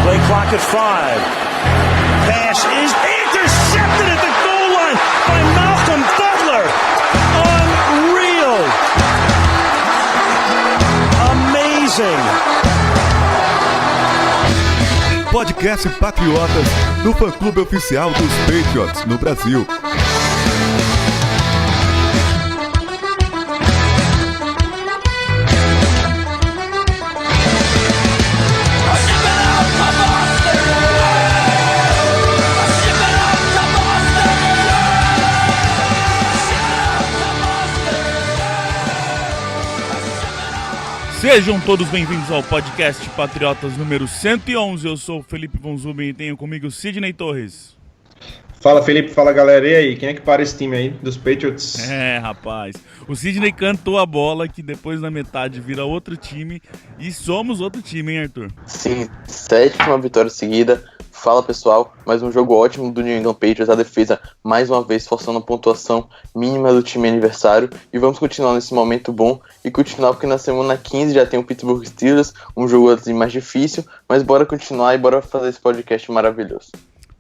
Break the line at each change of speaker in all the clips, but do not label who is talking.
Play clock at 5. Pass is intercepted at the goal line by Malcolm Butler. Unreal. Amazing.
Podcast Patriotas, do fã-clube oficial dos Patriots no Brasil.
Sejam todos bem-vindos ao podcast Patriotas número 111. Eu sou o Felipe Von Zuben e tenho comigo o Sidney Torres.
Fala, Felipe, fala, galera. E aí, quem é que para esse time aí dos Patriots?
Rapaz, o Sidney cantou a bola que depois na metade vira outro time e somos outro time, hein, Arthur?
Sim, 7ª vitória seguida. Fala, pessoal, mais um jogo ótimo do New England Patriots, a defesa mais uma vez forçando a pontuação mínima do time aniversário, e vamos continuar nesse momento bom e continuar porque na semana 15 já tem o Pittsburgh Steelers, um jogo assim mais difícil, mas bora continuar e bora fazer esse podcast maravilhoso.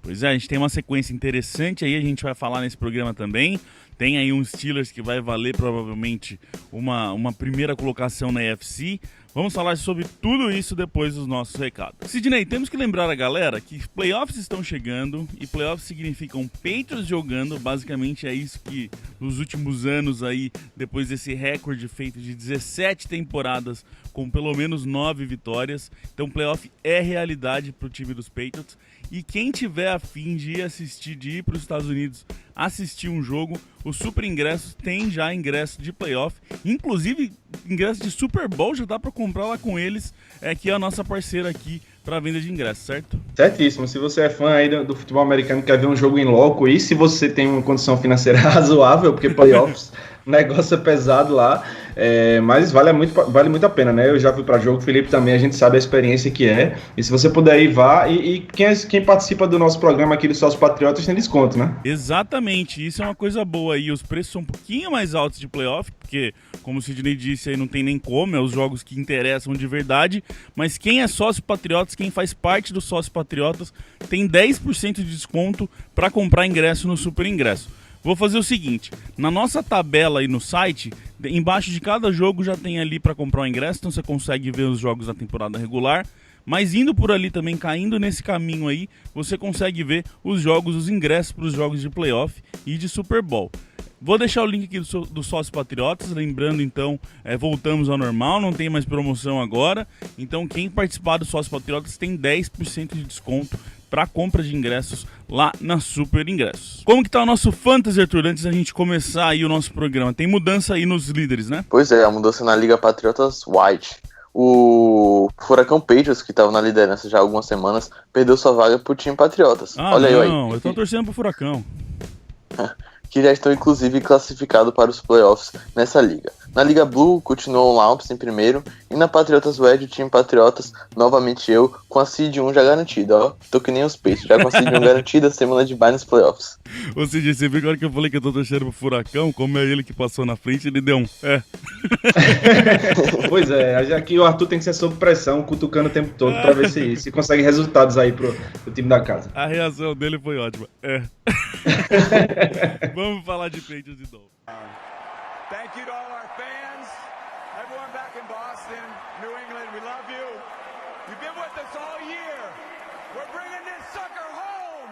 Pois é, a gente tem uma sequência interessante aí, a gente vai falar nesse programa também. Tem aí um Steelers que vai valer provavelmente uma primeira colocação na AFC. Vamos falar sobre tudo isso depois dos nossos recados. Sidney, temos que lembrar a galera que playoffs estão chegando e playoffs significam Patriots jogando. Basicamente é isso que nos últimos anos aí, depois desse recorde feito de 17 temporadas com pelo menos 9 vitórias. Então playoff é realidade para o time dos Patriots. E quem tiver a fim de ir para os Estados Unidos assistir um jogo, o Super Ingressos tem já ingresso de playoff, inclusive ingresso de Super Bowl já dá para comprar lá com eles, que é a nossa parceira aqui para venda de ingressos, certo?
Certíssimo. Se você é fã aí do futebol americano e quer ver um jogo em loco, e se você tem uma condição financeira razoável, porque playoffs, o negócio é pesado lá, mas vale muito a pena, né? Eu já fui para jogo, o Felipe também, a gente sabe a experiência que é, e se você puder ir, vá, e quem participa do nosso programa aqui do Sócio Patriotas tem desconto, né?
Exatamente, isso é uma coisa boa aí, os preços são um pouquinho mais altos de playoff, porque, como o Sidney disse, aí não tem nem como, é os jogos que interessam de verdade, mas quem é Sócio Patriotas, quem faz parte do Sócio Patriotas, tem 10% de desconto para comprar ingresso no Super Ingresso. Vou fazer o seguinte, na nossa tabela aí no site, embaixo de cada jogo já tem ali para comprar o ingresso, então você consegue ver os jogos da temporada regular, mas indo por ali também, caindo nesse caminho aí, você consegue ver os ingressos para os jogos de playoff e de Super Bowl. Vou deixar o link aqui do Sócio Patriotas, lembrando então, voltamos ao normal, não tem mais promoção agora, então quem participar do Sócio Patriotas tem 10% de desconto para compra de ingressos lá na Super Ingressos. Como que tá o nosso Fantasy, Arthur, antes da gente começar aí o nosso programa? Tem mudança aí nos líderes, né?
Pois é, a mudança na Liga Patriotas White. O Furacão Patriots, que estava na liderança já há algumas semanas, perdeu sua vaga pro time Patriotas.
Olha não, eu tô torcendo pro Furacão.
Que já estão inclusive classificados para os playoffs nessa liga. Na Liga Blue, continuou o Lamps em primeiro, e na Patriotas Red, o time Patriotas, novamente eu, com a Seed 1 já garantida, ó. Tô que nem os peixes, já com a Seed 1 garantida, semana de bye nos playoffs.
Ô Cid, você viu agora que eu falei que eu tô torcendo pro Furacão, como é ele que passou na frente, ele deu um
Pois é, já que o Arthur tem que ser sob pressão, cutucando o tempo todo pra ver se consegue resultados aí pro time da casa.
A reação dele foi ótima, Vamos falar de Patriots e Dolphins.
Thank you to all our fans, everyone back in Boston, New England, we love you. You've been with us all year. We're bringing this sucker home.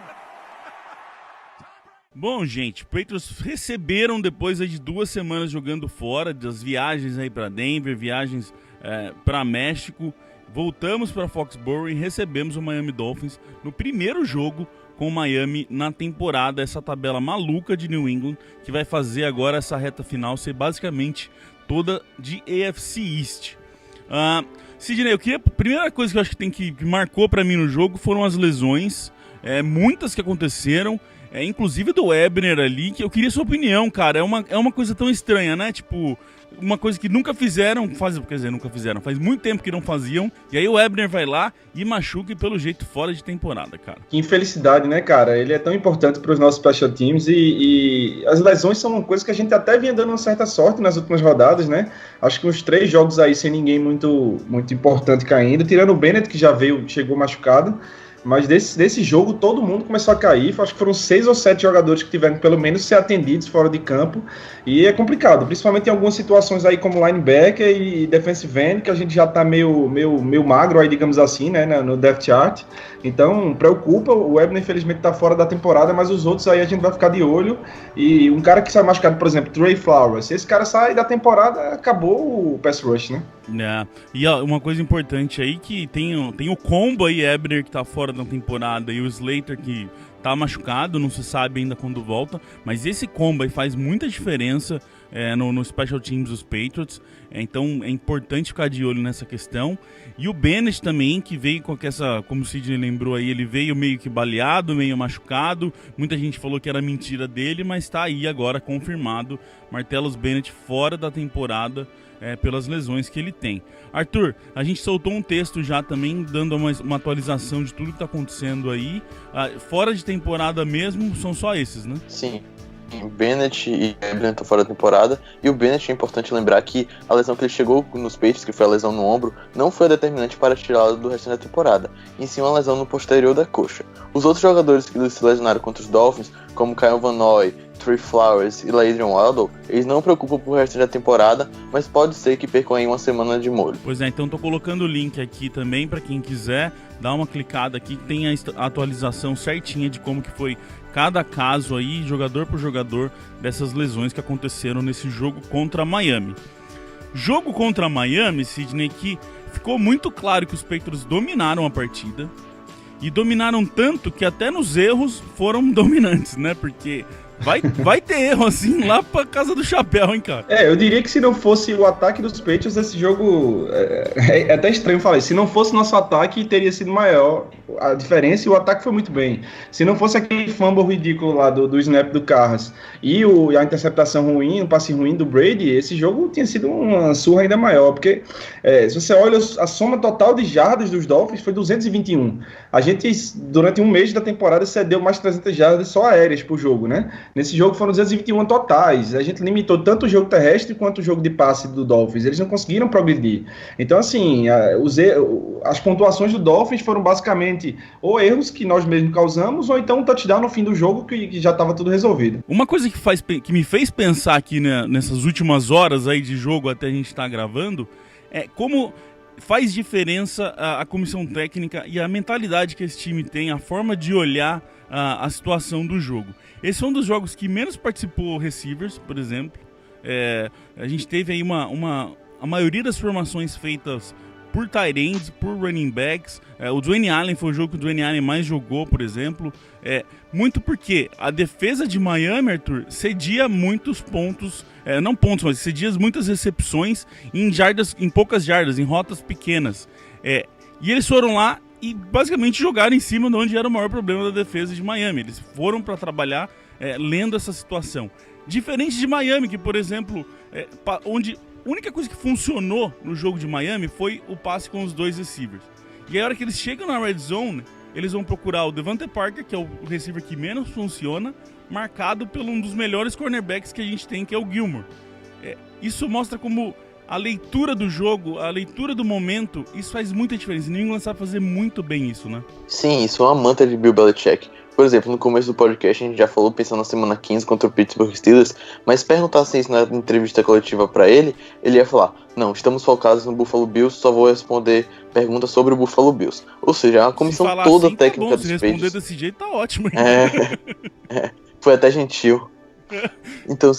Bom, gente, Patriots receberam depois de 2 semanas jogando fora, das viagens aí para Denver, viagens para México. Voltamos para Foxborough e recebemos o Miami Dolphins no primeiro jogo com o Miami na temporada, essa tabela maluca de New England, que vai fazer agora essa reta final ser basicamente toda de AFC East. Sidney, a primeira coisa que eu acho que marcou para mim no jogo foram as lesões, muitas que aconteceram, inclusive do Ebner ali, que eu queria sua opinião, cara, é uma coisa tão estranha, né? Tipo, uma coisa que nunca fizeram, faz muito tempo que não faziam, e aí o Ebner vai lá e machuca e pelo jeito fora de temporada, cara.
Que infelicidade, né, cara? Ele é tão importante para os nossos special teams e as lesões são uma coisa que a gente até vinha dando uma certa sorte nas últimas rodadas, né? Acho que uns 3 jogos aí sem ninguém muito importante caindo, tirando o Bennett, que já chegou machucado. Mas desse jogo todo mundo começou a cair. Acho que foram 6 ou 7 jogadores que tiveram pelo menos ser atendidos fora de campo. E é complicado, principalmente em algumas situações aí como linebacker e defensive end, que a gente já tá meio magro aí, digamos assim, né, no depth chart. Então preocupa, o Ebner infelizmente tá fora da temporada, mas os outros aí a gente vai ficar de olho. E um cara que sai machucado, por exemplo, Trey Flowers, se esse cara sai da temporada, acabou o pass rush, né?
E uma coisa importante aí que tem o combo aí, Ebner, que tá fora da temporada, e o Slater que tá machucado, não se sabe ainda quando volta, mas esse combo aí faz muita diferença no Special Teams dos Patriots, então é importante ficar de olho nessa questão. E o Bennett também, que veio com essa, como o Sidney lembrou aí, ele veio meio que baleado, meio machucado, muita gente falou que era mentira dele, mas tá aí agora confirmado, Martellus Bennett fora da temporada, pelas lesões que ele tem. Arthur, a gente soltou um texto já também, dando uma atualização de tudo que tá acontecendo aí. Fora de temporada mesmo, são só esses, né?
Sim. Bennett e Ebner estão fora da temporada. E o Bennett, é importante lembrar que a lesão que ele chegou nos peitos, que foi a lesão no ombro, não foi a determinante para tirá-lo do resto da temporada, em sim uma lesão no posterior da coxa. Os outros jogadores que se lesionaram contra os Dolphins, como Kyle Van Noy, Trey Flowers e Adrian Waddle, eles não preocupam pro resto da temporada, mas pode ser que percam aí uma semana de molho.
Pois é, então tô colocando o link aqui também para quem quiser dar uma clicada aqui, que tem a atualização certinha de como que foi cada caso aí, jogador por jogador, dessas lesões que aconteceram nesse jogo contra Miami. Jogo contra Miami, Sidney, que ficou muito claro que os Patriots dominaram a partida, e dominaram tanto que até nos erros foram dominantes, né? Porque vai ter erro assim lá pra casa do chapéu, hein, cara?
Eu diria que se não fosse o ataque dos Patriots, esse jogo é até estranho falar isso. Se não fosse nosso ataque, teria sido maior a diferença, e o ataque foi muito bem. Se não fosse aquele fumble ridículo lá do snap do Carras e a interceptação ruim, o passe ruim do Brady, esse jogo tinha sido uma surra ainda maior, porque se você olha a soma total de jardas dos Dolphins foi 221. A gente, durante um mês da temporada, cedeu mais 300 jardas só aéreas pro jogo, né? Nesse jogo foram 221 totais. A gente limitou tanto o jogo terrestre quanto o jogo de passe do Dolphins. Eles não conseguiram progredir. Então, assim, as pontuações do Dolphins foram basicamente ou erros que nós mesmos causamos, ou então um touchdown no fim do jogo que já estava tudo resolvido.
Uma coisa que me fez pensar aqui, né, nessas últimas horas aí de jogo até a gente estar gravando, é como faz diferença a comissão técnica e a mentalidade que esse time tem, a forma de olhar a situação do jogo. Esse é um dos jogos que menos participou receivers, por exemplo. A gente teve aí a maioria das formações feitas por tight ends, por running backs. O Dwayne Allen foi o jogo que o Dwayne Allen mais jogou, por exemplo. Muito porque a defesa de Miami, Arthur, cedia muitos pontos, não pontos, mas cedia muitas recepções em poucas jardas, em rotas pequenas. E eles foram lá e basicamente jogaram em cima de onde era o maior problema da defesa de Miami. Eles foram para trabalhar lendo essa situação. Diferente de Miami, que, por exemplo, onde a única coisa que funcionou no jogo de Miami foi o passe com os 2 receivers. E a hora que eles chegam na red zone, eles vão procurar o Devante Parker, que é o receiver que menos funciona, marcado por um dos melhores cornerbacks que a gente tem, que é o Gilmore. Isso mostra como a leitura do jogo, a leitura do momento, isso faz muita diferença. New England sabe fazer muito bem isso, né?
Sim, isso é uma mantra de Bill Belichick. Por exemplo, no começo do podcast a gente já falou pensando na semana 15 contra o Pittsburgh Steelers, mas perguntasse isso na entrevista coletiva pra ele ia falar: não, estamos focados no Buffalo Bills, só vou responder perguntas sobre o Buffalo Bills. Ou seja, a comissão toda
assim,
técnica
tá bom,
dos
se responder desse jeito tá ótimo.
Foi até gentil. Então,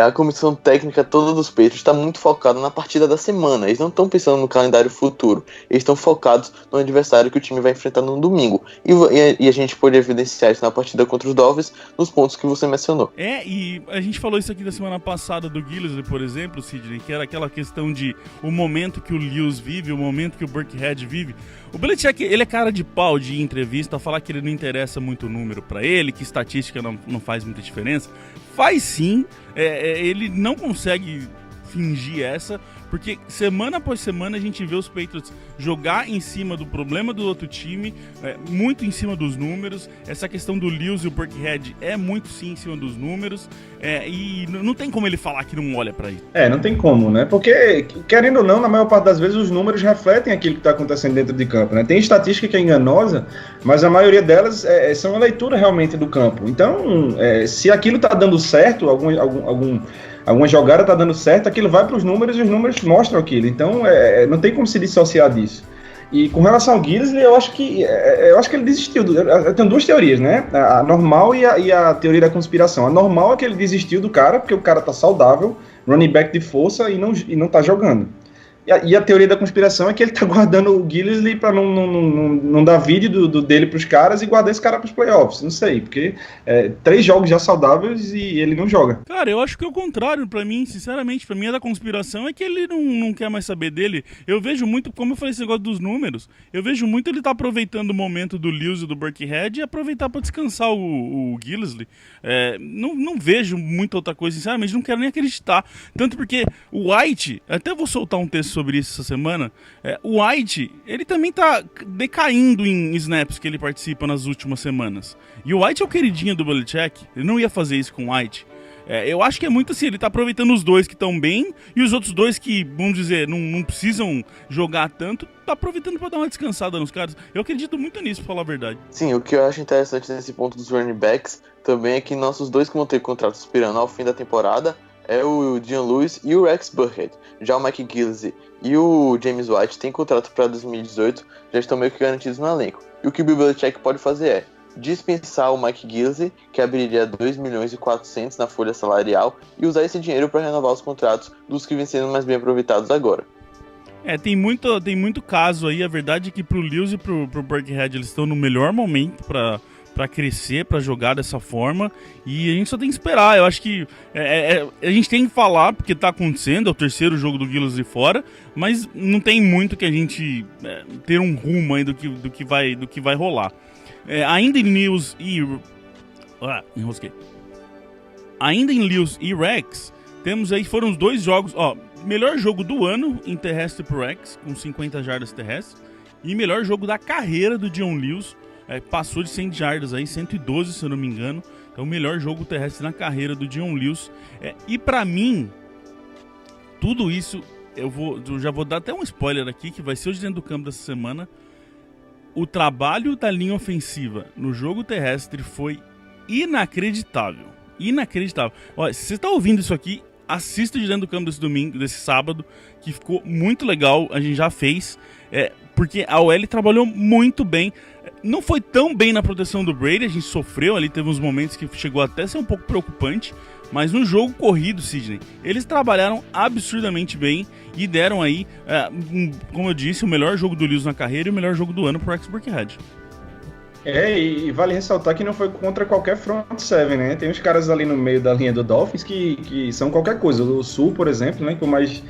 a comissão técnica toda dos Patriots está muito focada na partida da semana. Eles não estão pensando no calendário futuro. Eles estão focados no adversário que o time vai enfrentar no domingo. E a gente pode evidenciar isso na partida contra os Dolphins, nos pontos que você mencionou.
E a gente falou isso aqui da semana passada do Gillisley, por exemplo, Sidney, que era aquela questão de o momento que o Lewis vive, o momento que o Burkhead vive. O Belichick, ele é cara de pau de entrevista, falar que ele não interessa muito o número para ele, que estatística não faz muita diferença. Faz sim, ele não consegue fingir essa, porque semana após semana a gente vê os Patriots jogar em cima do problema do outro time, muito em cima dos números. Essa questão do Lewis e o Burkhead é muito sim em cima dos números, e não tem como ele falar que não olha pra isso.
Não tem como, né? Porque, querendo ou não, na maior parte das vezes os números refletem aquilo que está acontecendo dentro de campo, né? Tem estatística que é enganosa, mas a maioria delas são a leitura realmente do campo. Então, se aquilo está dando certo, alguma jogada está dando certo, aquilo vai para os números e os números mostram aquilo. Então, não tem como se dissociar disso. E com relação ao Gillislee, eu acho que ele desistiu. Eu tenho duas teorias, né? A normal e a teoria da conspiração. A normal é que ele desistiu do cara, porque o cara tá saudável, running back de força e não tá jogando. E a teoria da conspiração é que ele tá guardando o Gillislee pra não dar vídeo dele pros caras e guardar esse cara pros playoffs. Não sei, porque 3 jogos já saudáveis e ele não joga.
Cara, eu acho que é o contrário pra mim, sinceramente. Pra mim, a da conspiração é que ele não quer mais saber dele. Eu vejo muito, como eu falei, esse negócio dos números, eu vejo muito ele tá aproveitando o momento do Lewis e do Burkhead e aproveitar pra descansar o Gillislee. Não vejo muita outra coisa, sinceramente, não quero nem acreditar. Tanto porque o White, até vou soltar um texto sobre isso essa semana, o White, ele também tá decaindo em snaps que ele participa nas últimas semanas. E o White é o queridinho do Belichick, ele não ia fazer isso com o White. Eu acho que é muito assim, ele tá aproveitando os dois que estão bem e os outros dois que, vamos dizer, não precisam jogar tanto, tá aproveitando pra dar uma descansada nos caras. Eu acredito muito nisso, pra falar a verdade.
Sim, o que eu acho interessante nesse ponto dos running backs também é que nossos dois que vão ter contrato expirando ao fim da temporada é o Dion Lewis e o Rex Burkhead. Já o Mike Gillislee e o James White têm contrato para 2018, já estão meio que garantidos no elenco. E o que o Bill Belichick pode fazer é dispensar o Mike Gillislee, que abriria 2 milhões e 400 na folha salarial, e usar esse dinheiro para renovar os contratos dos que vêm sendo mais bem aproveitados agora.
Tem muito caso aí. A verdade é que pro Lewis e pro Burkhead eles estão no melhor momento pra crescer, pra jogar dessa forma, e a gente só tem que esperar. Eu acho que a gente tem que falar, porque tá acontecendo, é o terceiro jogo do Gillislee fora, mas não tem muito que a gente ter um rumo aí do que vai rolar. Ainda em Lewis e... enrosquei. Ainda em Lewis e Rex, temos aí, foram os 2 jogos, melhor jogo do ano em terrestre pro Rex, com 50 jardas terrestres, e melhor jogo da carreira do Dion Lewis, passou de 100 jardas aí, 112 se eu não me engano. Então o melhor jogo terrestre na carreira do Dion Lewis. E pra mim, tudo isso, eu já vou dar até um spoiler aqui, que vai ser hoje dentro do campo dessa semana. O trabalho da linha ofensiva no jogo terrestre foi inacreditável. Inacreditável. Olha, se você tá ouvindo isso aqui, assista de dentro do campo desse sábado, que ficou muito legal, a gente já fez, porque a OL trabalhou muito bem. Não foi tão bem na proteção do Brady, a gente sofreu ali, teve uns momentos que chegou até a ser um pouco preocupante, mas no jogo corrido, Sidney, eles trabalharam absurdamente bem e deram aí, como eu disse, o melhor jogo do Lewis na carreira e o melhor jogo do ano pro Rex Burkhead.
E vale ressaltar que não foi contra qualquer front seven, né? Tem uns caras ali no meio da linha do Dolphins que são qualquer coisa. O Sul, por exemplo, né? Por mais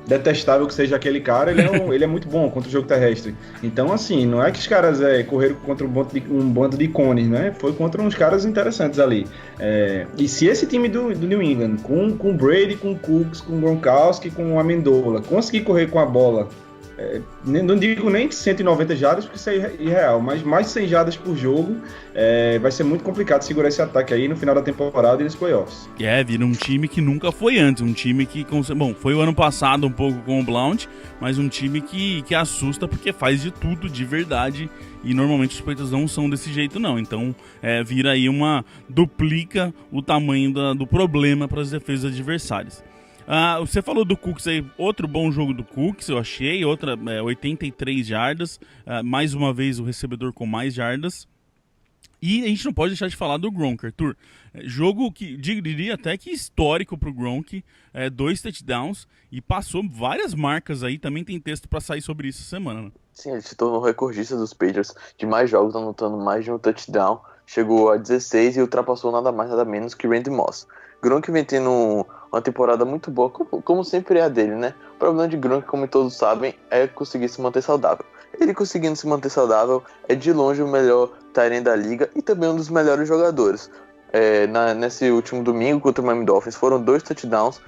detestável que seja aquele cara, ele é muito bom contra o jogo terrestre. Então, assim, não é que os caras correram contra um bando de cones, né? Foi contra uns caras interessantes ali. E se esse time do New England, com o Brady, com o Cooks, com o Gronkowski, com o Amendola, conseguir correr com a bola, não digo nem 190 jardas, porque isso é irreal, mas mais de 100 jardas por jogo, vai ser muito complicado segurar esse ataque aí no final da temporada e nos playoffs.
Vira um time que nunca foi antes, um time que, bom, foi o ano passado um pouco com o Blount, mas um time que assusta porque faz de tudo de verdade, e normalmente os Patriots não são desse jeito não, então vira aí duplica o tamanho do problema para as defesas adversárias. Você falou do Cooks aí, outro bom jogo do Cooks, eu achei, 83 jardas, mais uma vez o recebedor com mais jardas. E a gente não pode deixar de falar do Gronk, Arthur. Jogo que diria até que histórico pro Gronk, 2 touchdowns e passou várias marcas aí, também tem texto pra sair sobre isso essa semana, né?
Sim, ele se tornou recordista dos Patriots, de mais jogos anotando mais de um touchdown, chegou a 16 e ultrapassou nada mais nada menos que Randy Moss. Gronk vem tendo uma temporada muito boa, como sempre é a dele, né? O problema de Gronk, como todos sabem, é conseguir se manter saudável. Ele conseguindo se manter saudável é de longe o melhor tight end da liga e também um dos melhores jogadores. nesse último domingo contra o Miami Dolphins. Foram 2 touchdowns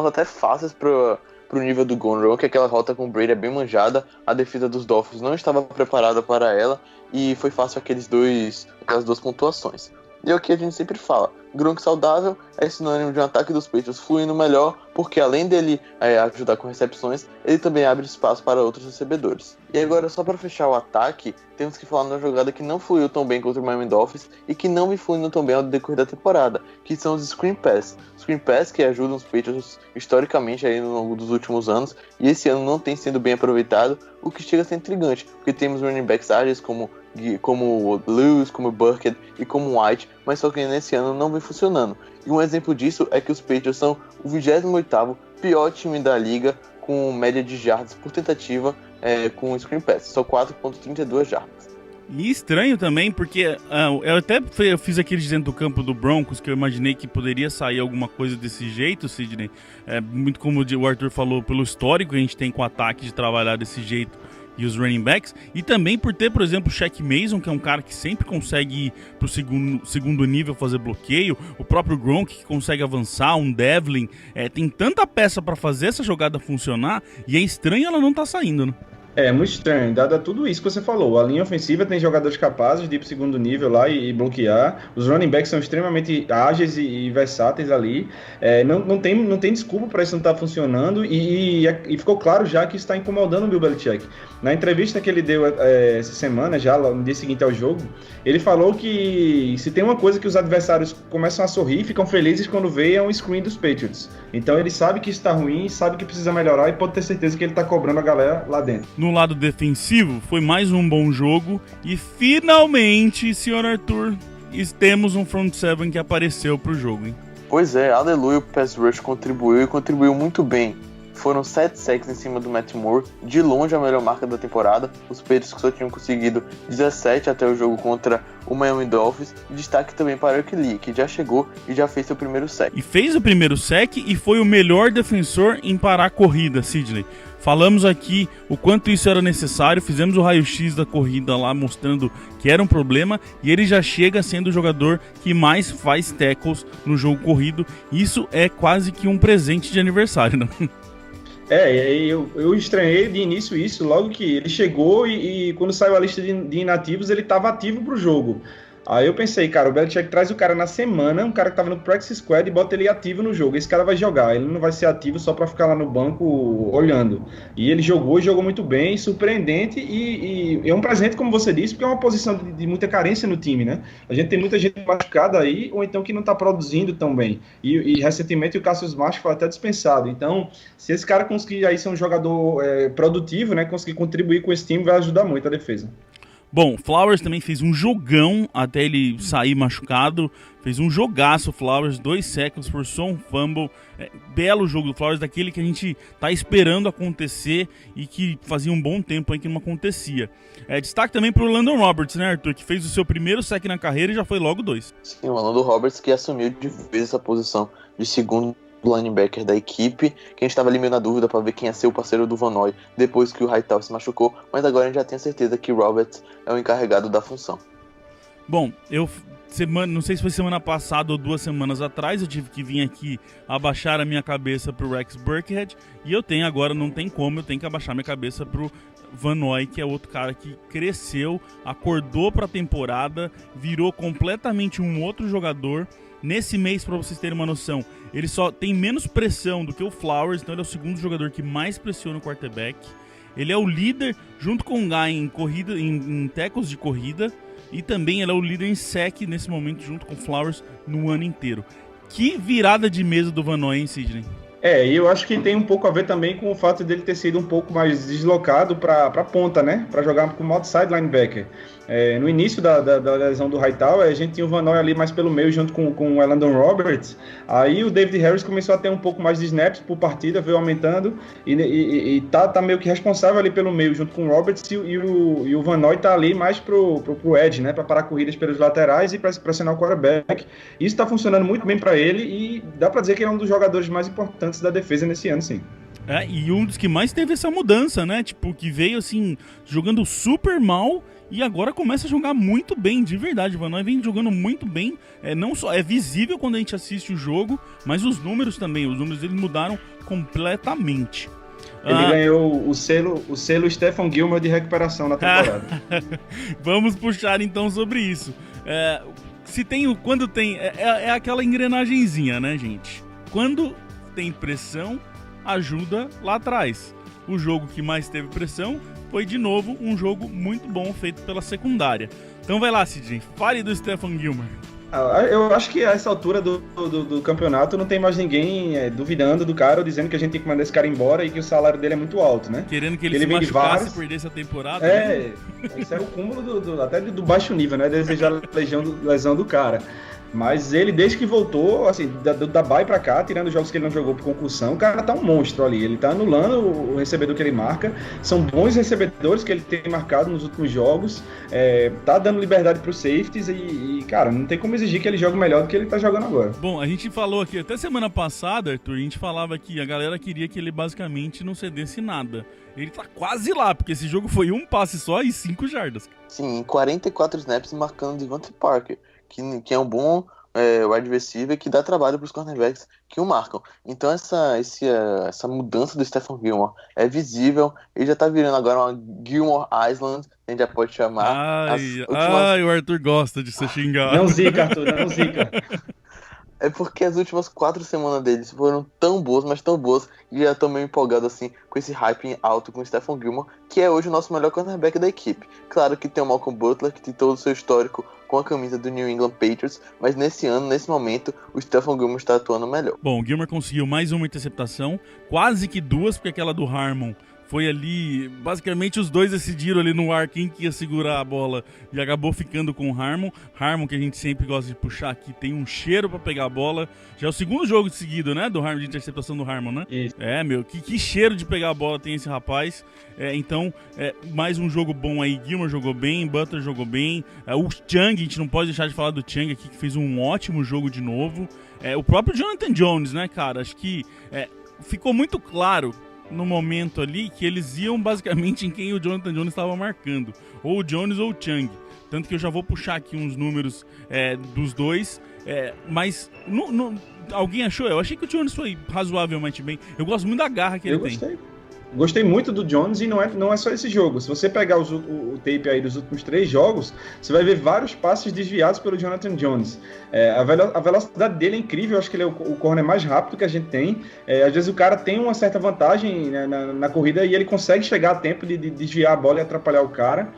até fáceis pro nível do Gone Wrong, que aquela rota com o Brady é bem manjada, a defesa dos Dolphins não estava preparada para ela, e foi fácil aquelas 2 pontuações. E é o que a gente sempre fala, Gronk saudável é sinônimo de um ataque dos Patriots fluindo melhor, porque além dele ajudar com recepções, ele também abre espaço para outros recebedores. E agora, só para fechar o ataque, temos que falar numa jogada que não fluiu tão bem contra o Miami Dolphins e que não vem fluindo tão bem ao decorrer da temporada, que são os Screen Pass. Screen Pass que ajudam os Patriots historicamente aí no longo dos últimos anos, e esse ano não tem sido bem aproveitado, o que chega a ser intrigante, porque temos running backs ágeis como Lewis, como Burkhead e como White, mas só que nesse ano não vem funcionando. E um exemplo disso é que os Patriots são o 28º pior time da liga com média de jardas por tentativa com screen pass, só 4.32 jardas.
E estranho também, porque eu até fiz aquele dentro do campo do Broncos, que eu imaginei que poderia sair alguma coisa desse jeito, Sidney. Muito como o Arthur falou, pelo histórico que a gente tem com o ataque de trabalhar desse jeito e os running backs, e também por ter, por exemplo, o Shaq Mason, que é um cara que sempre consegue ir pro segundo nível fazer bloqueio, o próprio Gronk que consegue avançar, um Devlin, tem tanta peça para fazer essa jogada funcionar, e é estranho ela não tá saindo, né?
É muito estranho, dado tudo isso que você falou. A linha ofensiva tem jogadores capazes de ir para o segundo nível lá e bloquear. Os running backs são extremamente ágeis e versáteis ali. Não tem desculpa para isso não estar funcionando. E ficou claro já que isso está incomodando o Bill Belichick. Na entrevista que ele deu essa semana, já no dia seguinte ao jogo, ele falou que se tem uma coisa que os adversários começam a sorrir, ficam felizes quando veem, é um screen dos Patriots. Então ele sabe que isso está ruim, sabe que precisa melhorar e pode ter certeza que ele está cobrando a galera lá dentro.
No lado defensivo, foi mais um bom jogo e finalmente, senhor Arthur, temos um front seven que apareceu pro jogo, hein?
Pois é, aleluia, o pass rush contribuiu muito bem. Foram 7 sacks em cima do Matt Moore, de longe a melhor marca da temporada. Os Patriots que só tinham conseguido 17 até o jogo contra o Miami Dolphins. E destaque também para o Eric Lee, que já chegou e já fez seu primeiro sack.
E fez o primeiro sack e foi o melhor defensor em parar a corrida, Sidney. Falamos aqui o quanto isso era necessário, fizemos o raio-x da corrida lá mostrando que era um problema e ele já chega sendo o jogador que mais faz tackles no jogo corrido. Isso é quase que um presente de aniversário, né?
Eu estranhei de início isso, logo que ele chegou e quando saiu a lista de inativos, ele estava ativo para o jogo. Aí eu pensei, cara, o Belichick traz o cara na semana, um cara que tava no practice squad, e bota ele ativo no jogo. Esse cara vai jogar, ele não vai ser ativo só para ficar lá no banco olhando. E ele jogou muito bem, surpreendente e é um presente, como você disse, porque é uma posição de muita carência no time, né? A gente tem muita gente machucada aí, ou então que não tá produzindo tão bem. E recentemente o Cassius Marsh foi até dispensado. Então, se esse cara conseguir aí ser um jogador produtivo, né, conseguir contribuir com esse time, vai ajudar muito a defesa.
Bom, Flowers também fez um jogão até ele sair machucado. Fez um jogaço, Flowers, 2 sacks, forçou um fumble. Belo jogo do Flowers, daquele que a gente tá esperando acontecer e que fazia um bom tempo aí que não acontecia. Destaque também pro Landon Roberts, né, Arthur, que fez o seu primeiro sack na carreira e já foi logo 2.
Sim, o Landon Roberts que assumiu de vez essa posição de segundo linebacker da equipe, que a gente estava ali meio na dúvida para ver quem ia ser o parceiro do Van Noy depois que o Hightower se machucou, mas agora a gente já tem certeza que Roberts é o encarregado da função.
Bom, não sei se foi semana passada ou 2 semanas atrás, eu tive que vir aqui abaixar a minha cabeça pro Rex Burkhead, e eu tenho que abaixar minha cabeça pro Van Noy, que é outro cara que cresceu, acordou pra temporada, virou completamente um outro jogador. Nesse mês, para vocês terem uma noção, ele só tem menos pressão do que o Flowers, então ele é o segundo jogador que mais pressiona o quarterback. Ele é o líder, junto com o Guy, em corrida, em tackles de corrida, e também ele é o líder em sack nesse momento, junto com o Flowers, no ano inteiro. Que virada de mesa do Van Noy, hein, Sidney?
E eu acho que tem um pouco a ver também com o fato dele ter sido um pouco mais deslocado para ponta, né? Para jogar como outside linebacker. No início da lesão do Hightower, a gente tinha o Van Noy ali mais pelo meio junto com o Landon Roberts. Aí o David Harris começou a ter um pouco mais de snaps por partida, veio aumentando e tá meio que responsável ali pelo meio junto com o Roberts e o Van Noy tá ali mais pro edge, né? Para parar corridas pelos laterais e para pressionar o quarterback. Isso tá funcionando muito bem para ele e dá para dizer que ele é um dos jogadores mais importantes da defesa nesse ano, sim.
E um dos que mais teve essa mudança, né? Tipo, que veio assim, jogando super mal e agora começa a jogar muito bem, de verdade. Van Noy vem jogando muito bem, não só é visível quando a gente assiste o jogo, mas os números também, os números dele mudaram completamente.
Ele ganhou o selo Stephen Gilmore de recuperação na temporada.
Vamos puxar então sobre isso. Quando tem... É aquela engrenagenzinha, né, gente? Quando tem pressão, ajuda lá atrás. O jogo que mais teve pressão foi, de novo, um jogo muito bom feito pela secundária. Então vai lá, Sidney, fale do Stephen Gilmore.
Eu acho que a essa altura do campeonato não tem mais ninguém duvidando do cara ou dizendo que a gente tem que mandar esse cara embora e que o salário dele é muito alto, né?
Querendo que ele se machucasse e perdesse a temporada.
Isso era o cúmulo até do baixo nível, né? Desejar a lesão do cara. Mas ele, desde que voltou, assim, da bye pra cá, tirando os jogos que ele não jogou por concussão, o cara tá um monstro ali. Ele tá anulando o recebedor que ele marca. São bons recebedores que ele tem marcado nos últimos jogos. Tá dando liberdade pros safeties e, cara, não tem como exigir que ele jogue melhor do que ele tá jogando agora.
Bom, a gente falou aqui, até semana passada, Arthur, a gente falava que a galera queria que ele basicamente não cedesse nada. Ele tá quase lá, porque esse jogo foi um passe só e 5 jardas.
Sim, 44 snaps marcando Devontae Parker, que é um bom wide receiver que dá trabalho para os cornerbacks que o marcam. Então essa mudança do Stephen Gilmore é visível. Ele já tá virando agora uma Gilmore Island, a gente já pode chamar.
O Arthur gosta de ser xingado.
Não zica, Arthur, não zica.
É porque as últimas 4 semanas deles foram tão boas, mas tão boas, e já tô meio empolgado assim com esse hype alto com o Stephen Gilmore, que é hoje o nosso melhor cornerback da equipe. Claro que tem o Malcolm Butler, que tem todo o seu histórico com a camisa do New England Patriots, mas nesse momento, o Stephen Gilmore está atuando melhor.
Bom, o Gilmore conseguiu mais uma interceptação, quase que 2, porque aquela do Harmon foi ali, basicamente os dois decidiram ali no ar quem que ia segurar a bola e acabou ficando com o Harmon. Harmon, que a gente sempre gosta de puxar aqui, tem um cheiro pra pegar a bola. Já é o segundo jogo de seguido, né, do Harmon, de interceptação do Harmon, né? Isso. Que cheiro de pegar a bola tem esse rapaz. Então, mais um jogo bom aí. Gilmore jogou bem, Butler jogou bem. O Chung, a gente não pode deixar de falar do Chung aqui, que fez um ótimo jogo de novo. O próprio Jonathan Jones, né, cara? Acho que ficou muito claro no momento ali que eles iam basicamente em quem o Jonathan Jones estava marcando, ou o Jones ou o Chung. Tanto que eu já vou puxar aqui uns números dos dois, mas alguém achou? Eu achei que o Jones foi razoavelmente bem. Eu gosto muito da garra que ele tem.
Gostei muito do Jones e não é só esse jogo. Se você pegar o tape aí dos últimos 3 jogos, você vai ver vários passes desviados pelo Jonathan Jones. A velocidade dele é incrível, eu acho que ele é o corner mais rápido que a gente tem. Às vezes o cara tem uma certa vantagem, né, na corrida e ele consegue chegar a tempo de desviar a bola e atrapalhar o cara.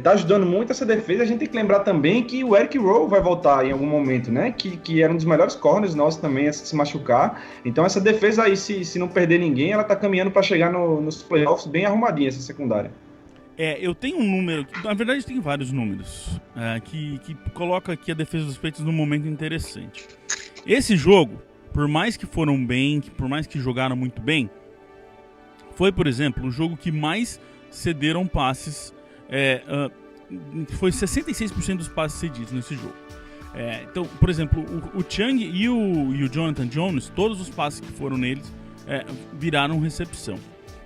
Tá ajudando muito essa defesa. A gente tem que lembrar também que o Eric Rowe vai voltar em algum momento, né? Que era um dos melhores corners nossos também a se machucar. Então essa defesa aí, se não perder ninguém, ela tá caminhando para chegar nos playoffs bem arrumadinha, essa secundária.
Eu tenho um número, na verdade tem vários números, que coloca aqui a defesa dos Patriots num momento interessante. Esse jogo, por mais que foram bem, por mais que jogaram muito bem, foi, por exemplo, o jogo que mais cederam passes. Foi 66% dos passes cedidos nesse jogo. Então, por exemplo, o Chung e o Jonathan Jones, todos os passes que foram neles viraram recepção.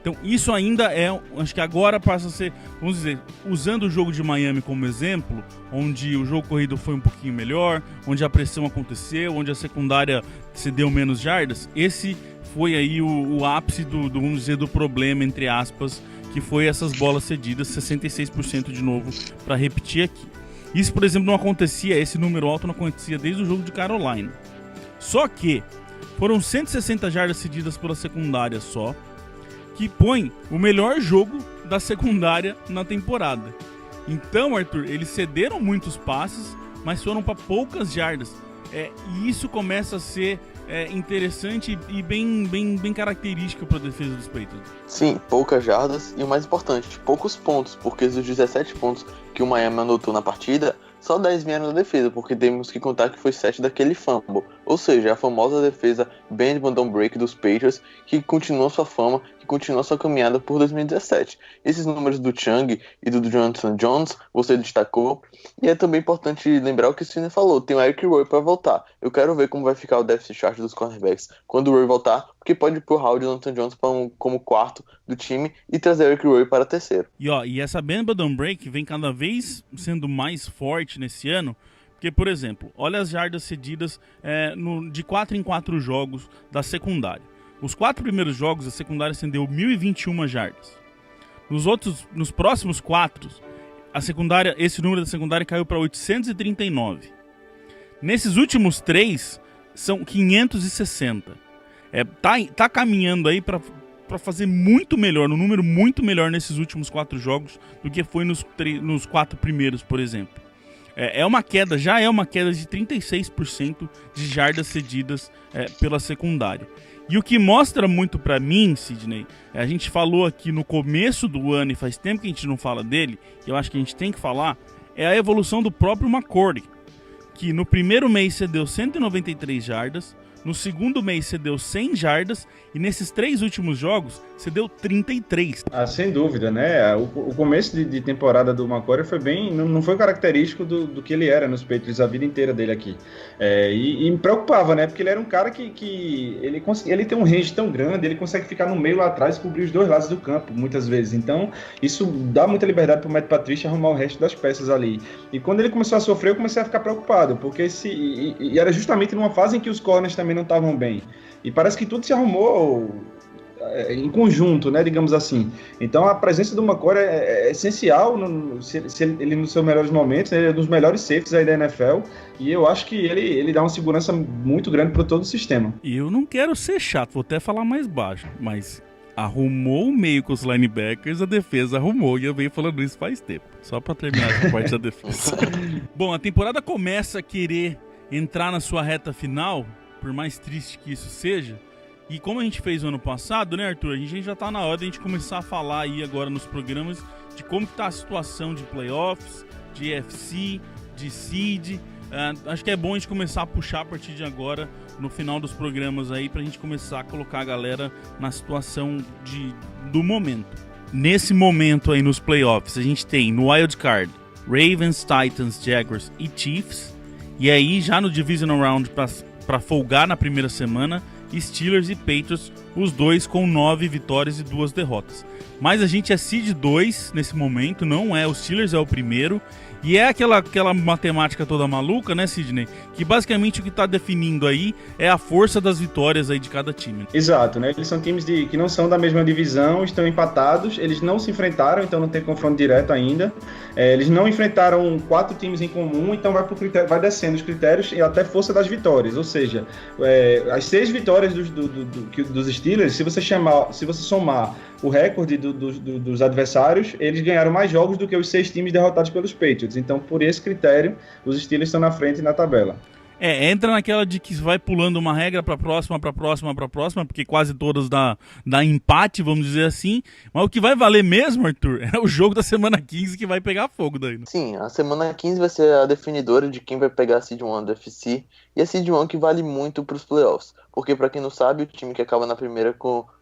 Então isso ainda acho que agora passa a ser, vamos dizer, usando o jogo de Miami como exemplo, onde o jogo corrido foi um pouquinho melhor, onde a pressão aconteceu, onde a secundária cedeu menos jardas, esse foi aí o ápice vamos dizer, do problema, entre aspas, que foi essas bolas cedidas, 66% de novo, para repetir aqui. Isso, por exemplo, não acontecia, esse número alto não acontecia desde o jogo de Carolina. Só que foram 160 jardas cedidas pela secundária só, que põe o melhor jogo da secundária na temporada. Então, Arthur, eles cederam muitos passes, mas foram para poucas jardas. E isso começa a ser interessante e bem característico para a defesa dos Patriots.
Sim, poucas jardas e o mais importante, poucos pontos, porque dos 17 pontos que o Miami anotou na partida, só 10 vieram da defesa, porque temos que contar que foi 7 daquele fumble. ou seja, a famosa defesa Bend But Don't Break dos Patriots, que continuou sua fama, que continuou sua caminhada por 2017. Esses números do Chung e do Jonathan Jones, você destacou, e é também importante lembrar o que o Cine falou, tem o Eric Rowe para voltar. Eu quero ver como vai ficar o depth chart dos cornerbacks quando o Rowe voltar, porque pode empurrar o Jonathan Jones como quarto do time e trazer o Eric Rowe para terceiro.
E essa Bend But Don't Break vem cada vez sendo mais forte nesse ano, porque, por exemplo, olha as jardas cedidas de 4 em 4 jogos da secundária. Os 4 primeiros jogos, a secundária cedeu 1.021 jardas. Nos próximos 4, esse número da secundária caiu para 839. Nesses últimos 3, são 560. Tá caminhando aí para fazer muito melhor, um número muito melhor nesses últimos 4 jogos do que foi nos 4 primeiros, por exemplo. Já é uma queda de 36% de jardas cedidas pela secundária. E o que mostra muito pra mim, Sidney, a gente falou aqui no começo do ano, e faz tempo que a gente não fala dele, e eu acho que a gente tem que falar, é a evolução do próprio McCourty, que no primeiro mês cedeu 193 jardas, no segundo mês cedeu 100 jardas e nesses 3 últimos jogos cedeu 33.
Sem dúvida, né? O começo de temporada do McCourty foi não foi característico do que ele era nos Patriots a vida inteira dele aqui. E me preocupava, né? Porque ele era um cara que ele tem um range tão grande, ele consegue ficar no meio lá atrás e cobrir os 2 lados do campo, muitas vezes. Então, isso dá muita liberdade pro Matt Patricia arrumar o resto das peças ali. E quando ele começou a sofrer, eu comecei a ficar preocupado, porque era justamente numa fase em que os corners também não estavam bem. E parece que tudo se arrumou em conjunto, né, digamos assim. Então a presença do McCourty é essencial, se ele nos seus melhores momentos, ele é um dos melhores safeties aí da NFL, e eu acho que ele dá uma segurança muito grande para todo o sistema.
E eu não quero ser chato, vou até falar mais baixo, mas arrumou o meio com os linebackers, a defesa arrumou, e eu venho falando isso faz tempo, só para terminar essa parte da defesa. Bom, a temporada começa a querer entrar na sua reta final, por mais triste que isso seja, e como a gente fez no ano passado, né, Arthur, a gente já tá na hora de a gente começar a falar aí agora nos programas de como que tá a situação de playoffs, de AFC, de seed. Acho que é bom a gente começar a puxar a partir de agora, no final dos programas aí, pra gente começar a colocar a galera na situação do momento. Nesse momento aí nos playoffs, a gente tem no Wild Card Ravens, Titans, Jaguars e Chiefs, e aí já no Divisional Round pra folgar na primeira semana, Steelers e Patriots, os dois com 9 vitórias e 2 derrotas. Mas a gente é seed 2 nesse momento, não é? O Steelers é o primeiro. E é aquela matemática toda maluca, né, Sidney? Que basicamente o que está definindo aí é a força das vitórias aí de cada time.
Exato, né? Eles são times que não são da mesma divisão, estão empatados, eles não se enfrentaram, então não tem confronto direto ainda. Eles não enfrentaram 4 times em comum, então vai descendo os critérios e até força das vitórias. Ou seja, as 6 vitórias dos Steelers, se você somar o recorde dos adversários, eles ganharam mais jogos do que os 6 times derrotados pelos Patriots. Então, por esse critério, os Steelers estão na frente na tabela.
Entra naquela de que vai pulando uma regra pra próxima, porque quase todas dá empate, vamos dizer assim. Mas o que vai valer mesmo, Arthur, é o jogo da semana 15 que vai pegar fogo daí, né?
Sim, a semana 15 vai ser a definidora de quem vai pegar a Seed 1 do UFC. E a Seed 1 que vale muito pros playoffs. Porque, pra quem não sabe, o time que acaba na primeira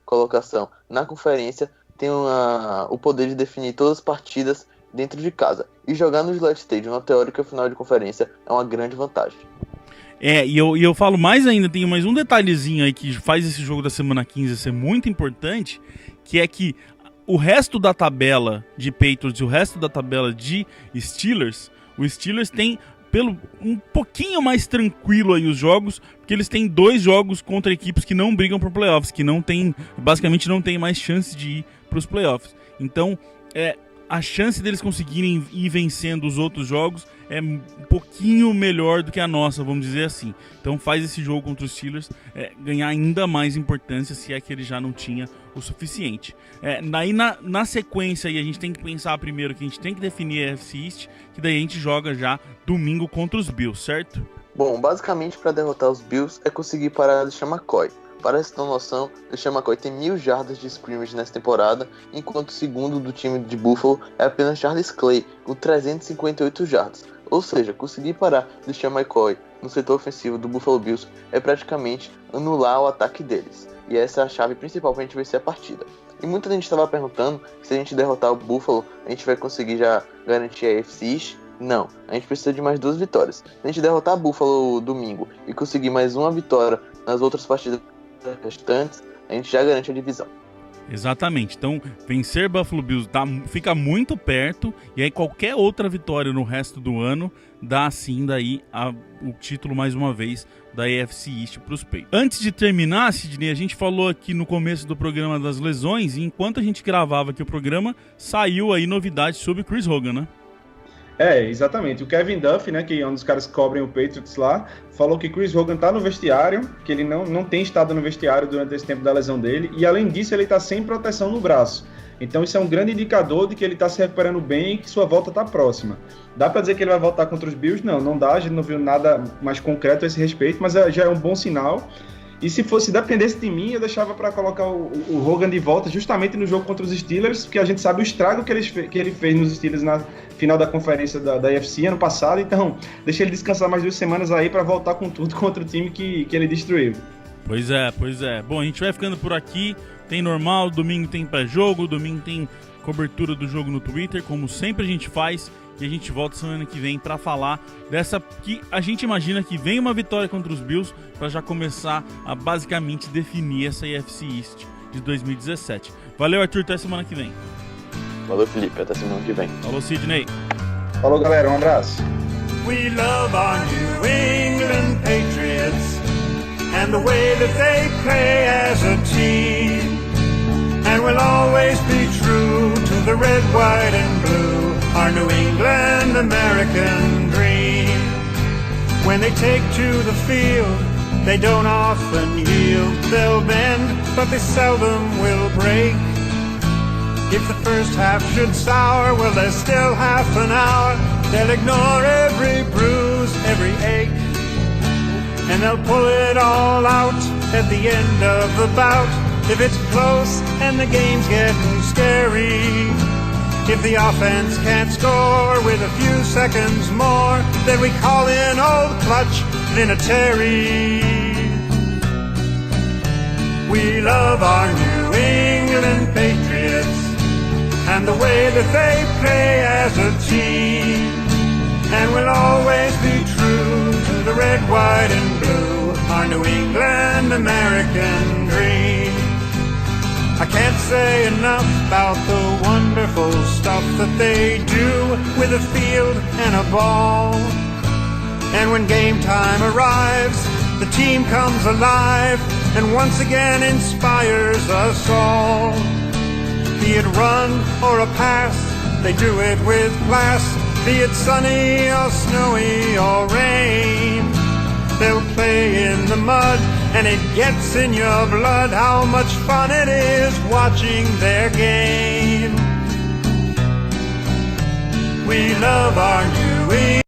colocação na conferência tem o poder de definir todas as partidas dentro de casa. E jogar no Gillette Stadium na teórica final de conferência é uma grande vantagem.
E eu falo mais ainda, tem mais um detalhezinho aí que faz esse jogo da semana 15 ser muito importante, que é que o resto da tabela de Patriots e o resto da tabela de Steelers, o Steelers tem um pouquinho mais tranquilo aí os jogos, porque eles têm 2 jogos contra equipes que não brigam por playoffs, que basicamente não tem mais chance de ir para os playoffs. Então, a chance deles conseguirem ir vencendo os outros jogos é um pouquinho melhor do que a nossa, vamos dizer assim. Então faz esse jogo contra os Steelers ganhar ainda mais importância, se é que ele já não tinha o suficiente. Daí na sequência aí, a gente tem que pensar primeiro que a gente tem que definir a AFC East, que daí a gente joga já domingo contra os Bills, certo?
Bom, basicamente para derrotar os Bills é conseguir parar a LeSean McCoy. Para você ter uma noção, o LeSean McCoy tem 1.000 jardas de scrimmage nessa temporada, enquanto o segundo do time de Buffalo é apenas Charles Clay, com 358 jardas. Ou seja, conseguir parar LeSean McCoy no setor ofensivo do Buffalo Bills é praticamente anular o ataque deles. E essa é a chave principal para a gente vencer a partida. E muita gente estava perguntando se a gente derrotar o Buffalo, a gente vai conseguir já garantir a AFC East. Não, a gente precisa de mais 2 vitórias. Se a gente derrotar o Buffalo domingo e conseguir mais uma vitória nas outras partidas restantes, a gente já garante a divisão.
Exatamente, então vencer Buffalo Bills fica muito perto, e aí qualquer outra vitória no resto do ano dá assim daí o título mais uma vez da AFC East para os Patriots. Antes de terminar, Sidney, a gente falou aqui no começo do programa das lesões, e enquanto a gente gravava aqui o programa, saiu aí novidades sobre Chris Hogan, né?
Exatamente. O Kevin Duffy, né, que é um dos caras que cobrem o Patriots lá, falou que Chris Hogan tá no vestiário, que ele não tem estado no vestiário durante esse tempo da lesão dele, e além disso ele tá sem proteção no braço. Então isso é um grande indicador de que ele tá se recuperando bem e que sua volta tá próxima. Dá pra dizer que ele vai voltar contra os Bills? Não dá, a gente não viu nada mais concreto a esse respeito, mas já é um bom sinal. E se dependesse de mim, eu deixava para colocar o Hogan de volta justamente no jogo contra os Steelers, porque a gente sabe o estrago que ele fez nos Steelers na final da conferência da AFC ano passado. Então, deixa ele descansar mais 2 semanas aí para voltar com tudo contra o time que ele destruiu.
Pois é. Bom, a gente vai ficando por aqui. Tem normal, domingo tem pré-jogo, domingo tem cobertura do jogo no Twitter, como sempre a gente faz. E a gente volta semana que vem para falar dessa que a gente imagina que vem uma vitória contra os Bills para já começar a basicamente definir essa AFC East de 2017. Valeu, Arthur, até semana que vem.
Valeu, Felipe, até semana que vem.
Falou, Sidney.
Falou, galera, um abraço.
We love our New England Patriots and the way that they play as a team. And we'll always be true to the red, white and blue, our New England American dream. When they take to the field, they don't often yield. They'll bend, but they seldom will break. If the first half should sour, well, there's still half an hour. They'll ignore every bruise, every ache, and they'll pull it all out at the end of the bout. If it's close and the game's getting scary, if the offense can't score with a few seconds more, then we call in old clutch Vinatieri. We love our New England Patriots and the way that they play as a team. And we'll always be true to the red, white and blue, our New England American dream. I can't say enough about the wonderful stuff that they do with a field and a ball. And when game time arrives, the team comes alive and once again inspires us all. Be it run or a pass, they do it with class. Be it sunny or snowy or rain, they'll play in the mud and it gets in your blood how much fun it is watching their game. We love our New England.